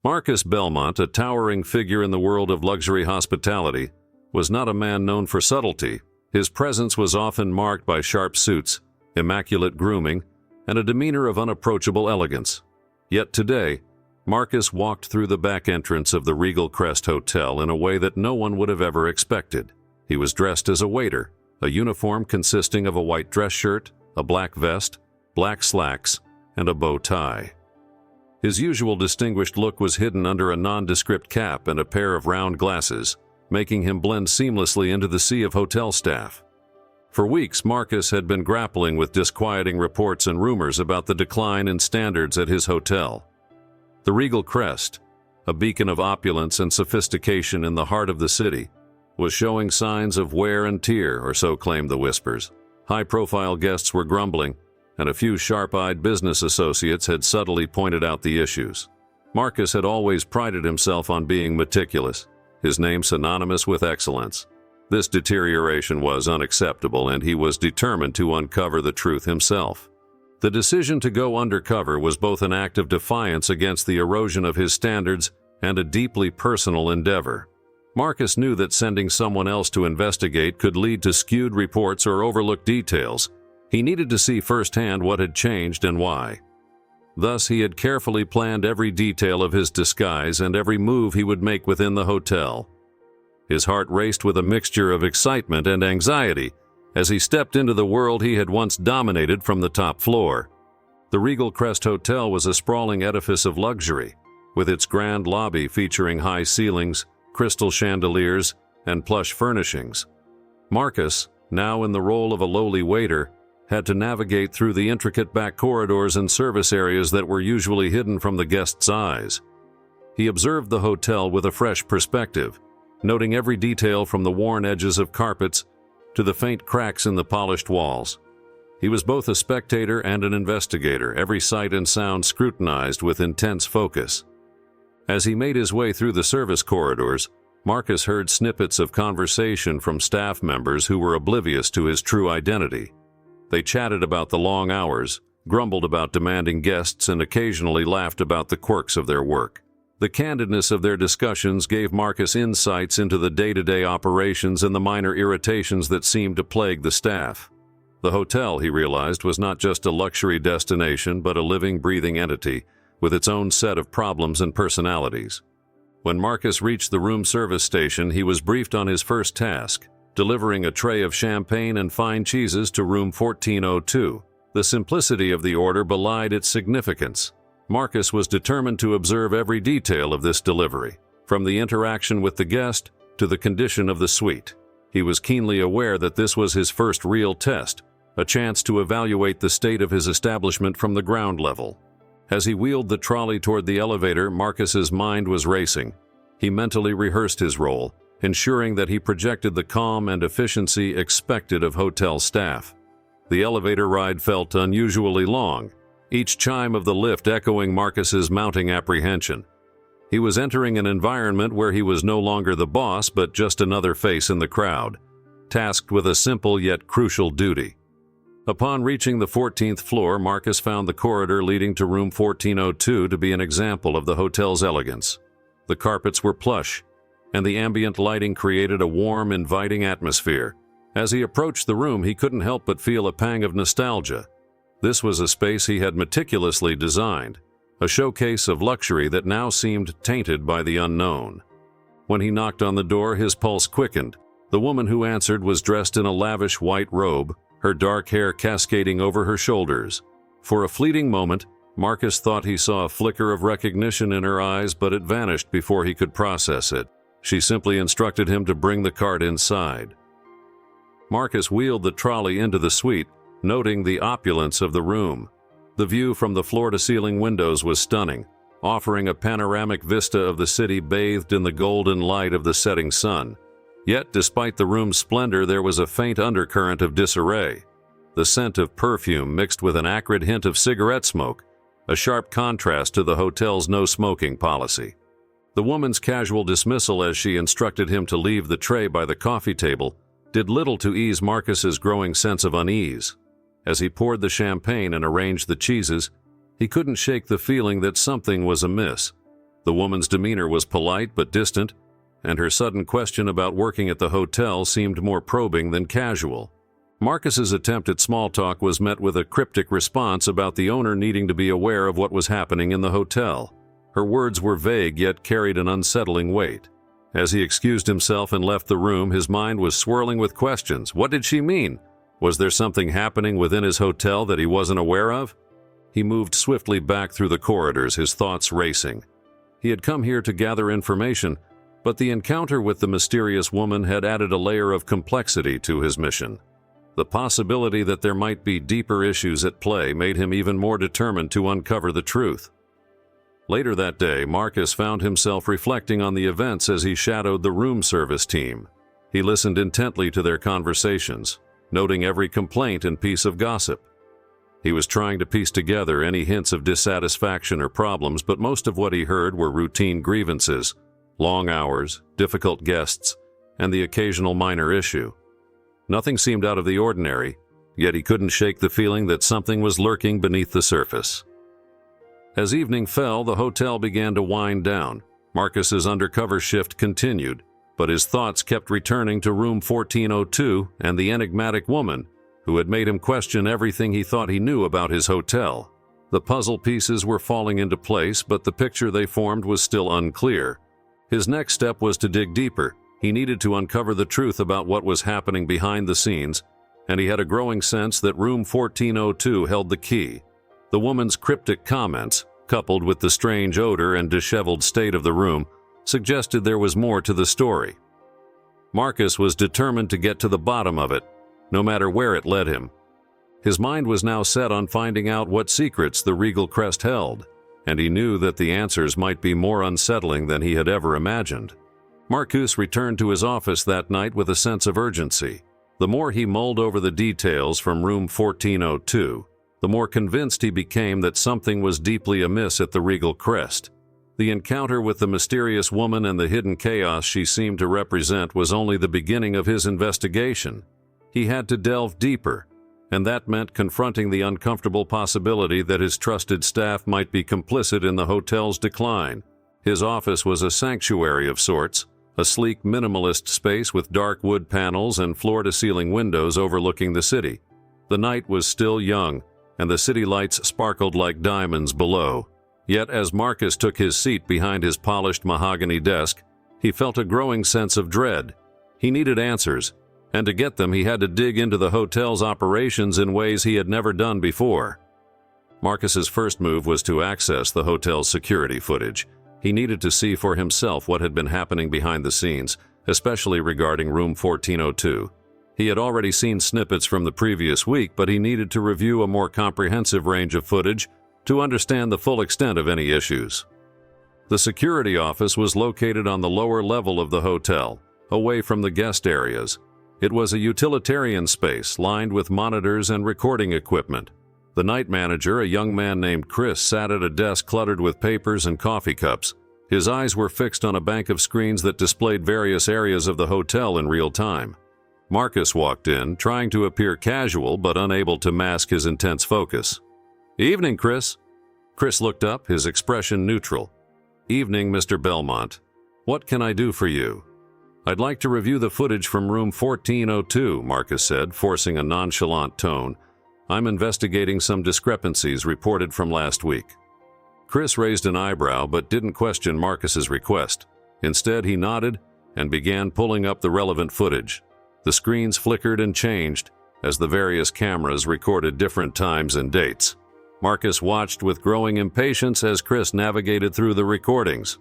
Marcus Belmont, a towering figure in the world of luxury hospitality, was not a man known for subtlety. His presence was often marked by sharp suits, immaculate grooming, and a demeanor of unapproachable elegance. Yet today, Marcus walked through the back entrance of the Regal Crest Hotel in a way that no one would have ever expected. He was dressed as a waiter, a uniform consisting of a white dress shirt, a black vest, black slacks, and a bow tie. His usual distinguished look was hidden under a nondescript cap and a pair of round glasses, making him blend seamlessly into the sea of hotel staff. For weeks, Marcus had been grappling with disquieting reports and rumors about the decline in standards at his hotel. The Regal Crest, a beacon of opulence and sophistication in the heart of the city, was showing signs of wear and tear, or so claimed the whispers. High-profile guests were grumbling, and a few sharp-eyed business associates had subtly pointed out the issues. Marcus had always prided himself on being meticulous, his name synonymous with excellence. This deterioration was unacceptable, and he was determined to uncover the truth himself. The decision to go undercover was both an act of defiance against the erosion of his standards and a deeply personal endeavor. Marcus knew that sending someone else to investigate could lead to skewed reports or overlooked details. He needed to see firsthand what had changed and why. Thus, he had carefully planned every detail of his disguise and every move he would make within the hotel. His heart raced with a mixture of excitement and anxiety as he stepped into the world he had once dominated from the top floor. The Regal Crest Hotel was a sprawling edifice of luxury, with its grand lobby featuring high ceilings, crystal chandeliers, and plush furnishings. Marcus, now in the role of a lowly waiter, had to navigate through the intricate back corridors and service areas that were usually hidden from the guests' eyes. He observed the hotel with a fresh perspective, noting every detail from the worn edges of carpets to the faint cracks in the polished walls. He was both a spectator and an investigator, every sight and sound scrutinized with intense focus. As he made his way through the service corridors, Marcus heard snippets of conversation from staff members who were oblivious to his true identity. They chatted about the long hours, grumbled about demanding guests, and occasionally laughed about the quirks of their work. The candidness of their discussions gave Marcus insights into the day-to-day operations and the minor irritations that seemed to plague the staff. The hotel, he realized, was not just a luxury destination, but a living, breathing entity with its own set of problems and personalities. When Marcus reached the room service station, he was briefed on his first task, delivering a tray of champagne and fine cheeses to room 1402. The simplicity of the order belied its significance. Marcus was determined to observe every detail of this delivery, from the interaction with the guest to the condition of the suite. He was keenly aware that this was his first real test, a chance to evaluate the state of his establishment from the ground level. As he wheeled the trolley toward the elevator, Marcus's mind was racing. He mentally rehearsed his role, ensuring that he projected the calm and efficiency expected of hotel staff. The elevator ride felt unusually long, each chime of the lift echoing Marcus's mounting apprehension. He was entering an environment where he was no longer the boss, but just another face in the crowd, tasked with a simple yet crucial duty. Upon reaching the 14th floor, Marcus found the corridor leading to room 1402 to be an example of the hotel's elegance. The carpets were plush, and the ambient lighting created a warm, inviting atmosphere. As he approached the room, he couldn't help but feel a pang of nostalgia. This was a space he had meticulously designed, a showcase of luxury that now seemed tainted by the unknown. When he knocked on the door, his pulse quickened. The woman who answered was dressed in a lavish white robe, her dark hair cascading over her shoulders. For a fleeting moment, Marcus thought he saw a flicker of recognition in her eyes, but it vanished before he could process it. She simply instructed him to bring the cart inside. Marcus wheeled the trolley into the suite, noting the opulence of the room. The view from the floor-to-ceiling windows was stunning, offering a panoramic vista of the city bathed in the golden light of the setting sun. Yet, despite the room's splendor, there was a faint undercurrent of disarray. The scent of perfume mixed with an acrid hint of cigarette smoke, a sharp contrast to the hotel's no-smoking policy. The woman's casual dismissal as she instructed him to leave the tray by the coffee table did little to ease Marcus's growing sense of unease. As he poured the champagne and arranged the cheeses, he couldn't shake the feeling that something was amiss. The woman's demeanor was polite but distant, and her sudden question about working at the hotel seemed more probing than casual. Marcus's attempt at small talk was met with a cryptic response about the owner needing to be aware of what was happening in the hotel. Her words were vague yet carried an unsettling weight. As he excused himself and left the room, his mind was swirling with questions. What did she mean? Was there something happening within his hotel that he wasn't aware of? He moved swiftly back through the corridors, his thoughts racing. He had come here to gather information, but the encounter with the mysterious woman had added a layer of complexity to his mission. The possibility that there might be deeper issues at play made him even more determined to uncover the truth. Later that day, Marcus found himself reflecting on the events as he shadowed the room service team. He listened intently to their conversations, noting every complaint and piece of gossip. He was trying to piece together any hints of dissatisfaction or problems, but most of what he heard were routine grievances, long hours, difficult guests, and the occasional minor issue. Nothing seemed out of the ordinary, yet he couldn't shake the feeling that something was lurking beneath the surface. As evening fell, the hotel began to wind down. Marcus's undercover shift continued, but his thoughts kept returning to room 1402 and the enigmatic woman who had made him question everything he thought he knew about his hotel. The puzzle pieces were falling into place, but the picture they formed was still unclear. His next step was to dig deeper. He needed to uncover the truth about what was happening behind the scenes, and he had a growing sense that room 1402 held the key. The woman's cryptic comments, coupled with the strange odor and disheveled state of the room, suggested there was more to the story. Marcus was determined to get to the bottom of it, no matter where it led him. His mind was now set on finding out what secrets the Regal Crest held, and he knew that the answers might be more unsettling than he had ever imagined. Marcus returned to his office that night with a sense of urgency. The more he mulled over the details from room 1402, the more convinced he became that something was deeply amiss at the Regal Crest. The encounter with the mysterious woman and the hidden chaos she seemed to represent was only the beginning of his investigation. He had to delve deeper, and that meant confronting the uncomfortable possibility that his trusted staff might be complicit in the hotel's decline. His office was a sanctuary of sorts, a sleek minimalist space with dark wood panels and floor-to-ceiling windows overlooking the city. The night was still young, and the city lights sparkled like diamonds below. Yet as Marcus took his seat behind his polished mahogany desk, he felt a growing sense of dread. He needed answers, and to get them he had to dig into the hotel's operations in ways he had never done before. Marcus's first move was to access the hotel's security footage. He needed to see for himself what had been happening behind the scenes, especially regarding room 1402. He had already seen snippets from the previous week, but he needed to review a more comprehensive range of footage to understand the full extent of any issues. The security office was located on the lower level of the hotel, away from the guest areas. It was a utilitarian space lined with monitors and recording equipment. The night manager, a young man named Chris, sat at a desk cluttered with papers and coffee cups. His eyes were fixed on a bank of screens that displayed various areas of the hotel in real time. Marcus walked in, trying to appear casual but unable to mask his intense focus. "Evening, Chris." Chris looked up, his expression neutral. "Evening, Mr. Belmont. What can I do for you?" "I'd like to review the footage from room 1402, Marcus said, forcing a nonchalant tone. "I'm investigating some discrepancies reported from last week." Chris raised an eyebrow but didn't question Marcus's request. Instead, he nodded and began pulling up the relevant footage. The screens flickered and changed as the various cameras recorded different times and dates. Marcus watched with growing impatience as Chris navigated through the recordings.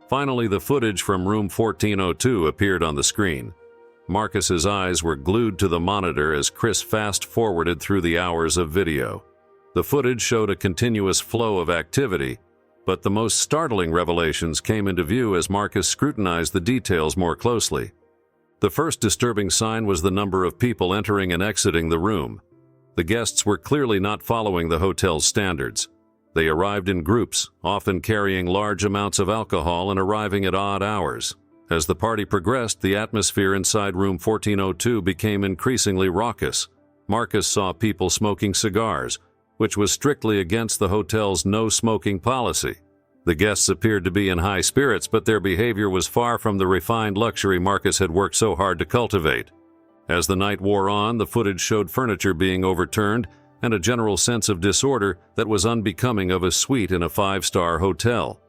Finally, the footage from room 1402 appeared on the screen. Marcus's eyes were glued to the monitor as Chris fast-forwarded through the hours of video. The footage showed a continuous flow of activity, but the most startling revelations came into view as Marcus scrutinized the details more closely. The first disturbing sign was the number of people entering and exiting the room. The guests were clearly not following the hotel's standards. They arrived in groups, often carrying large amounts of alcohol and arriving at odd hours. As the party progressed, the atmosphere inside room 1402 became increasingly raucous. Marcus saw people smoking cigars, which was strictly against the hotel's no-smoking policy. The guests appeared to be in high spirits, but their behavior was far from the refined luxury Marcus had worked so hard to cultivate. As the night wore on, the footage showed furniture being overturned and a general sense of disorder that was unbecoming of a suite in a five-star hotel.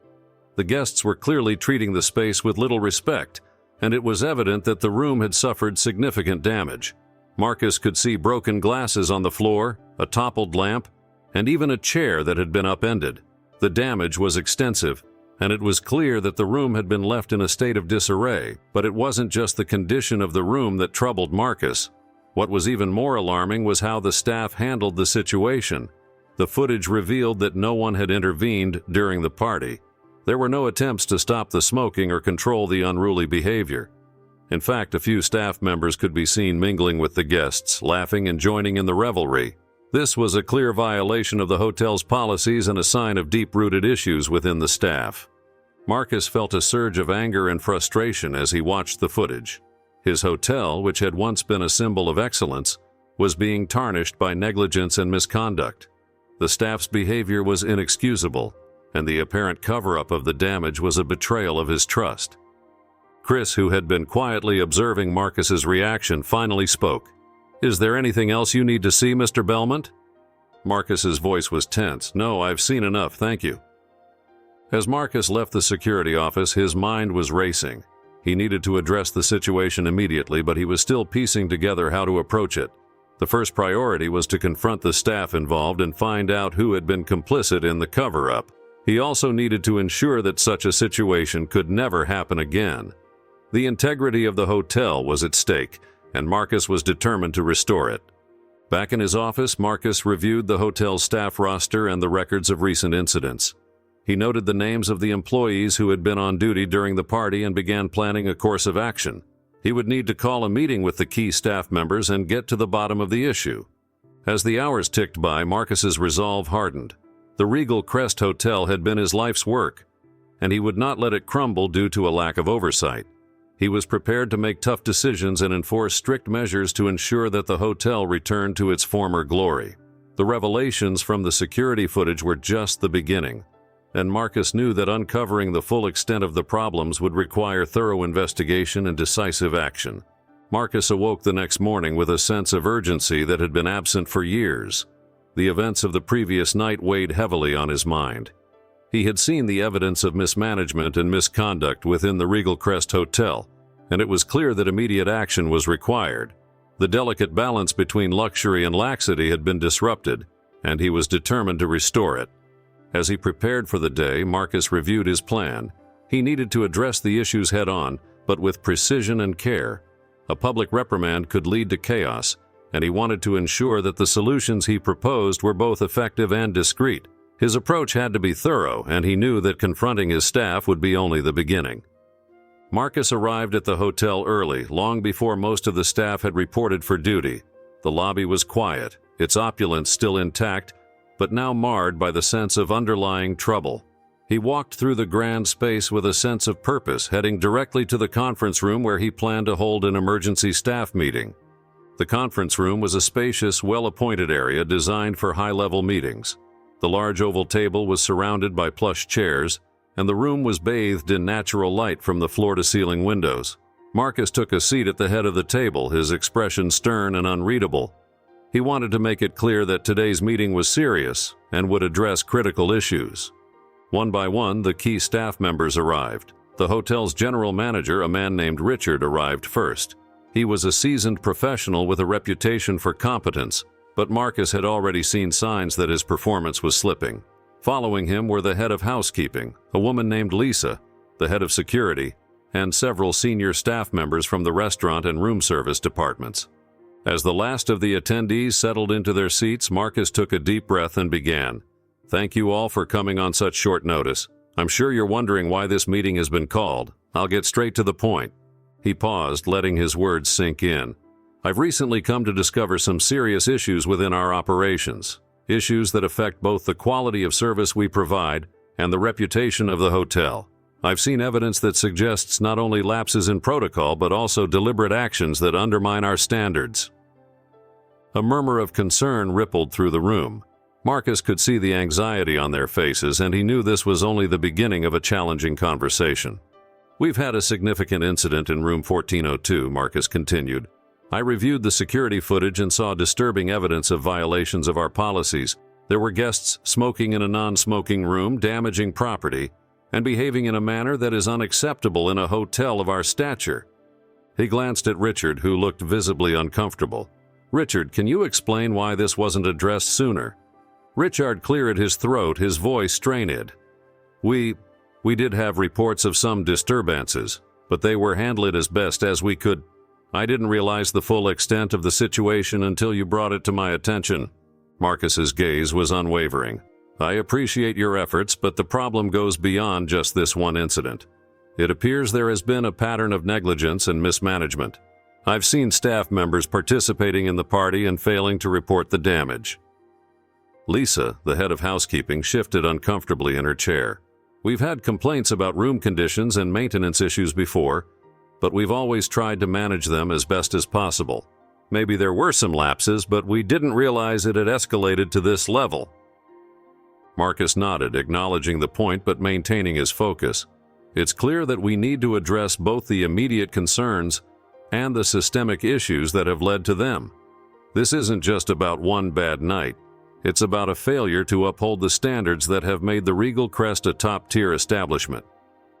The guests were clearly treating the space with little respect, and it was evident that the room had suffered significant damage. Marcus could see broken glasses on the floor, a toppled lamp, and even a chair that had been upended. The damage was extensive, and it was clear that the room had been left in a state of disarray, but it wasn't just the condition of the room that troubled Marcus. What was even more alarming was how the staff handled the situation. The footage revealed that no one had intervened during the party. There were no attempts to stop the smoking or control the unruly behavior. In fact, a few staff members could be seen mingling with the guests, laughing and joining in the revelry. This was a clear violation of the hotel's policies and a sign of deep-rooted issues within the staff. Marcus felt a surge of anger and frustration as he watched the footage. His hotel, which had once been a symbol of excellence, was being tarnished by negligence and misconduct. The staff's behavior was inexcusable, and the apparent cover-up of the damage was a betrayal of his trust. Chris, who had been quietly observing Marcus's reaction, finally spoke. "Is there anything else you need to see, Mr. Belmont?" Marcus's voice was tense. "No, I've seen enough, thank you." As Marcus left the security office, his mind was racing. He needed to address the situation immediately, but he was still piecing together how to approach it. The first priority was to confront the staff involved and find out who had been complicit in the cover-up. He also needed to ensure that such a situation could never happen again. The integrity of the hotel was at stake, and Marcus was determined to restore it. Back in his office, Marcus reviewed the hotel's staff roster and the records of recent incidents. He noted the names of the employees who had been on duty during the party and began planning a course of action. He would need to call a meeting with the key staff members and get to the bottom of the issue. As the hours ticked by, Marcus's resolve hardened. The Regal Crest Hotel had been his life's work, and he would not let it crumble due to a lack of oversight. He was prepared to make tough decisions and enforce strict measures to ensure that the hotel returned to its former glory. The revelations from the security footage were just the beginning, and Marcus knew that uncovering the full extent of the problems would require thorough investigation and decisive action. Marcus awoke the next morning with a sense of urgency that had been absent for years. The events of the previous night weighed heavily on his mind. He had seen the evidence of mismanagement and misconduct within the Regal Crest Hotel, and it was clear that immediate action was required. The delicate balance between luxury and laxity had been disrupted, and he was determined to restore it. As he prepared for the day, Marcus reviewed his plan. He needed to address the issues head-on, but with precision and care. A public reprimand could lead to chaos, and he wanted to ensure that the solutions he proposed were both effective and discreet. His approach had to be thorough, and he knew that confronting his staff would be only the beginning. Marcus arrived at the hotel early, long before most of the staff had reported for duty. The lobby was quiet, its opulence still intact, but now marred by the sense of underlying trouble. He walked through the grand space with a sense of purpose, heading directly to the conference room where he planned to hold an emergency staff meeting. The conference room was a spacious, well-appointed area designed for high-level meetings. The large oval table was surrounded by plush chairs, and the room was bathed in natural light from the floor-to-ceiling windows. Marcus took a seat at the head of the table, his expression stern and unreadable. He wanted to make it clear that today's meeting was serious and would address critical issues. One by one, the key staff members arrived. The hotel's general manager, a man named Richard, arrived first. He was a seasoned professional with a reputation for competence, but Marcus had already seen signs that his performance was slipping. Following him were the head of housekeeping, a woman named Lisa, the head of security, and several senior staff members from the restaurant and room service departments. As the last of the attendees settled into their seats, Marcus took a deep breath and began. "Thank you all for coming on such short notice. I'm sure you're wondering why this meeting has been called. I'll get straight to the point." He paused, letting his words sink in. "I've recently come to discover some serious issues within our operations, issues that affect both the quality of service we provide and the reputation of the hotel. I've seen evidence that suggests not only lapses in protocol but also deliberate actions that undermine our standards." A murmur of concern rippled through the room. Marcus could see the anxiety on their faces, and he knew this was only the beginning of a challenging conversation. "We've had a significant incident in room 1402, Marcus continued. "I reviewed the security footage and saw disturbing evidence of violations of our policies. There were guests smoking in a non-smoking room, damaging property, and behaving in a manner that is unacceptable in a hotel of our stature." He glanced at Richard, who looked visibly uncomfortable. "Richard, can you explain why this wasn't addressed sooner?" Richard cleared his throat, his voice strained. We did have reports of some disturbances, but they were handled as best as we could. I didn't realize the full extent of the situation until you brought it to my attention." Marcus's gaze was unwavering. "I appreciate your efforts, but the problem goes beyond just this one incident. It appears there has been a pattern of negligence and mismanagement. I've seen staff members participating in the party and failing to report the damage." Lisa, the head of housekeeping, shifted uncomfortably in her chair. "We've had complaints about room conditions and maintenance issues before, but we've always tried to manage them as best as possible. Maybe there were some lapses, but we didn't realize it had escalated to this level." Marcus nodded, acknowledging the point but maintaining his focus. "It's clear that we need to address both the immediate concerns and the systemic issues that have led to them. This isn't just about one bad night. It's about a failure to uphold the standards that have made the Regal Crest a top-tier establishment."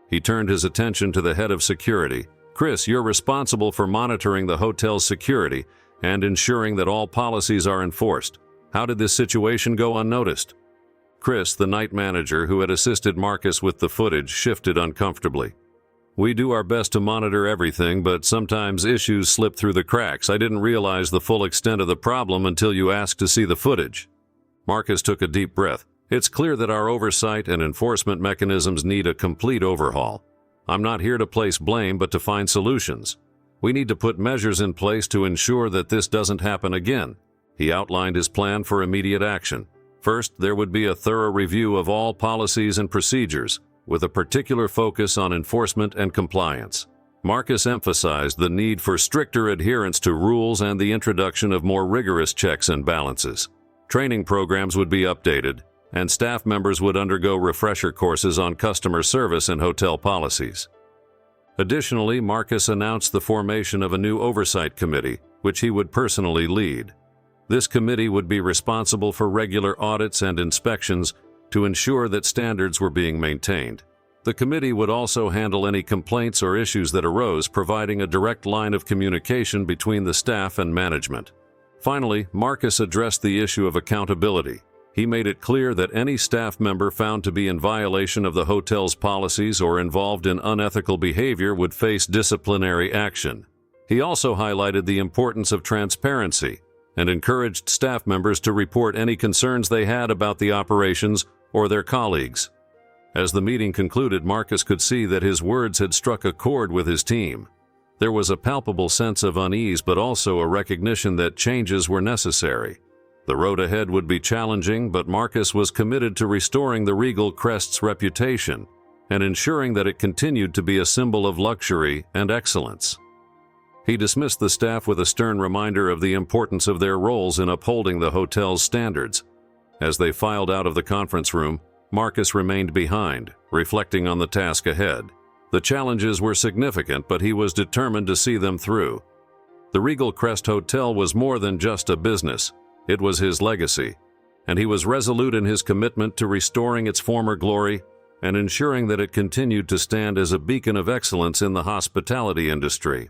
He turned his attention to the head of security. "Chris, you're responsible for monitoring the hotel's security and ensuring that all policies are enforced. How did this situation go unnoticed?" Chris, the night manager who had assisted Marcus with the footage, shifted uncomfortably. "We do our best to monitor everything, but sometimes issues slip through the cracks. I didn't realize the full extent of the problem until you asked to see the footage." Marcus took a deep breath. "It's clear that our oversight and enforcement mechanisms need a complete overhaul. I'm not here to place blame, but to find solutions. We need to put measures in place to ensure that this doesn't happen again." He outlined his plan for immediate action. First, there would be a thorough review of all policies and procedures, with a particular focus on enforcement and compliance. Marcus emphasized the need for stricter adherence to rules and the introduction of more rigorous checks and balances. Training programs would be updated, and staff members would undergo refresher courses on customer service and hotel policies. Additionally, Marcus announced the formation of a new oversight committee, which he would personally lead. This committee would be responsible for regular audits and inspections to ensure that standards were being maintained. The committee would also handle any complaints or issues that arose, providing a direct line of communication between the staff and management. Finally, Marcus addressed the issue of accountability. He made it clear that any staff member found to be in violation of the hotel's policies or involved in unethical behavior would face disciplinary action. He also highlighted the importance of transparency and encouraged staff members to report any concerns they had about the operations or their colleagues. As the meeting concluded, Marcus could see that his words had struck a chord with his team. There was a palpable sense of unease, but also a recognition that changes were necessary. The road ahead would be challenging, but Marcus was committed to restoring the Regal Crest's reputation and ensuring that it continued to be a symbol of luxury and excellence. He dismissed the staff with a stern reminder of the importance of their roles in upholding the hotel's standards. As they filed out of the conference room, Marcus remained behind, reflecting on the task ahead. The challenges were significant, but he was determined to see them through. The Regal Crest Hotel was more than just a business. It was his legacy, and he was resolute in his commitment to restoring its former glory and ensuring that it continued to stand as a beacon of excellence in the hospitality industry.